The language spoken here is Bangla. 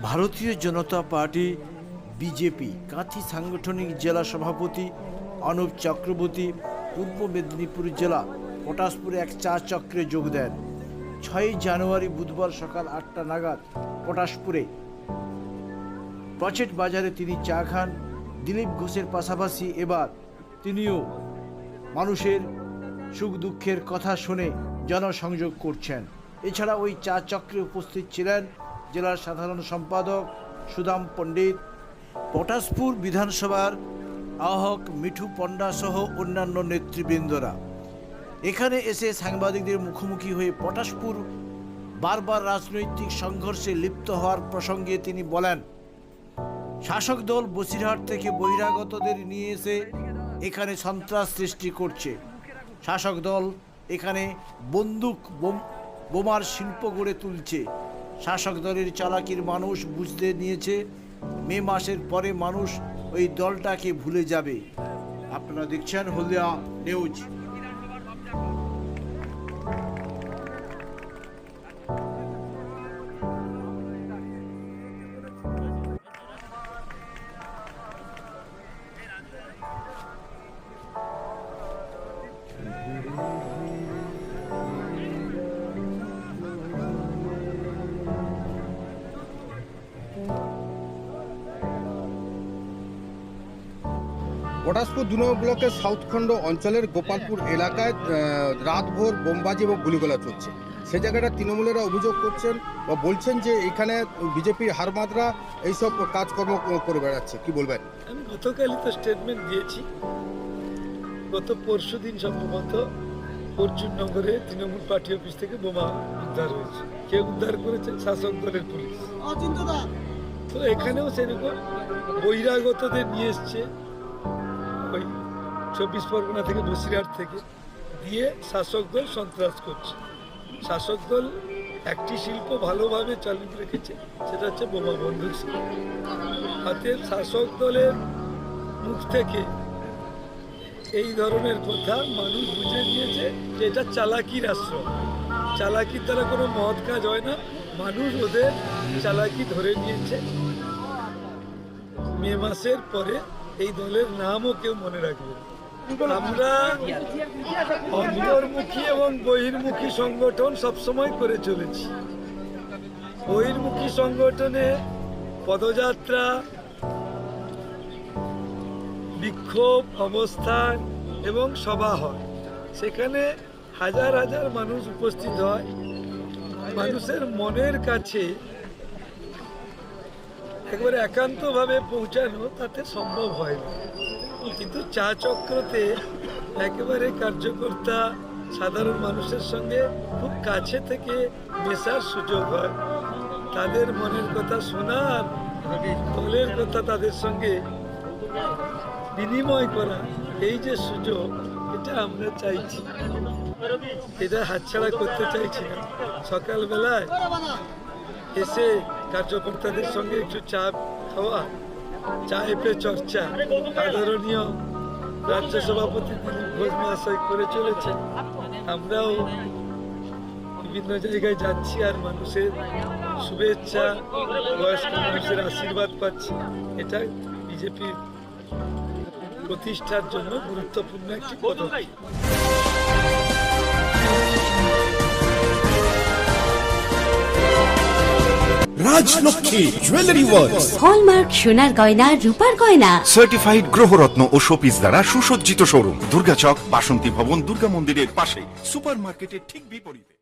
ভারতীয় জনতা পার্টি বিজেপি কাঁথি সাংগঠনিক জেলা সভাপতি অনুপ চক্রবর্তী পূর্ব মেদিনীপুর জেলা পটাশপুরে এক চা চক্রে যোগ দেন। 6 জানুয়ারি বুধবার সকাল 8টা নাগাদ পটাশপুরে প্রচেট বাজারে তিনি চা খান। দিলীপ ঘোষের পাশাপাশি এবার তিনিও মানুষের সুখ দুঃখের কথা শুনে জনসংযোগ করছেন। এছাড়া ওই চা চক্রে উপস্থিত ছিলেন জেলার সাধারণ সম্পাদক সুদাম পণ্ডিত, পটাশপুর বিধানসভার আহ্বায়ক মিঠু পণ্ডা সহ অন্যান্য নেতৃবৃন্দরা। এখানে এসে সাংবাদিকদের মুখোমুখি হয়ে পটাশপুর বারবার রাজনৈতিক সংঘর্ষে লিপ্ত হওয়ার প্রসঙ্গে তিনি বলেন, শাসক দল বসিরহাট থেকে বহিরাগতদের নিয়ে এসে এখানে সন্ত্রাস সৃষ্টি করছে। শাসক দল এখানে বন্দুক বোমার শিল্প গড়ে তুলছে। শাসক দলের চালাকির মানুষ বুঝতে নিয়েছে। মে মাসের পরে মানুষ ওই দলটাকে ভুলে যাবে। আপনারা দেখছেন হলদিয়া নিউজ। পটাশপুর 2 নম্বর ব্লকের সাউথখণ্ড অঞ্চলের গোপালপুর এলাকায় রাতভর বোমবাজি এবং গুলিগোলা চলছে। সে জায়গাটা তৃণমূলেরা অভিযোগ করছেন বা বলছেন যে এখানে বিজেপির হারমাদরা এইসব কাজকর্ম করে বেড়াচ্ছে। কি বলবেন? আমি গতকালই তো স্টেটমেন্ট দিয়েছি। গত পরশু দিন সম্ভবত অর্জুননগরে তৃণমূল পার্টি অফিস থেকে বোমা উদ্ধার হয়েছে। কে উদ্ধার করেছে? শাসক দলের পুলিশ। তো এখানেও সেরকম বহিরাগতদের নিয়ে এসছে ওই 24 পরগনা থেকে, বসিরহাট থেকে, দিয়ে শাসক দল সন্ত্রাস করছে। শাসক দল একটি শিল্প ভালোভাবে চালু রেখেছে, সেটা হচ্ছে বোমা বন্দুক শিল্প। হাতের শাসক দলের মুখ থেকে এই ধরনের কথা মানুষ বুঝে নিয়েছে যে এটা চালাকির আশ্রম। চালাকির দ্বারা কোনো মহৎ কাজ হয় না। মানুষ ওদের চালাকি ধরে নিয়েছে। মে মাসের পরে এই দলের নামও কেউ মনে রাখবে। আমরা অন্তর্মুখী এবং বহির্মুখী সংগঠন সবসময় করে চলেছি। বহির্মুখী সংগঠনে পদযাত্রা, বিক্ষোভ, অবস্থান এবং সভা হয়। সেখানে হাজার হাজার মানুষ উপস্থিত হয়। মানুষের মনের কাছে একবারে একান্তভাবে পৌঁছানো তাতে সম্ভব হয় না। কিন্তু চা চক্রতে একেবারে কার্যকর্তা সাধারণ মানুষের সঙ্গে খুব কাছে থেকে মেশার সুযোগ হয়। তাদের মনের কথা শোনার, দলের কথা তাদের সঙ্গে বিনিময় করা, এই যে সুযোগ, এটা আমরা চাইছি। এটা হাতছাড়া করতে চাইছি না। সকালবেলায় এসে কার্যকর্তাদের সঙ্গে একটু চা খাওয়া, চায়ে পে চর্চা আদরণীয় রাজ্য সভাপতি দিলীপ ঘোষ মহাশয় করে চলেছেন। আমরাও বিভিন্ন জায়গায় যাচ্ছি আর মানুষের শুভেচ্ছা, বয়স্ক মানুষের আশীর্বাদ পাচ্ছি। এটা বিজেপির প্রতিষ্ঠার জন্য গুরুত্বপূর্ণ একটি পদক্ষেপ। রাজলক্ষ্মী জুয়েলারি ওয়ার্কস, হলমার্ক সোনার গয়না, রূপার গয়না, সার্টিফাইড গ্রহরত্ন ও শোপিস দ্বারা সুসজ্জিত শোরুম, দুর্গাচক, বাসন্তী ভবন, দুর্গা মন্দিরের পাশে, সুপার মার্কেটের ঠিক বিপরীতে।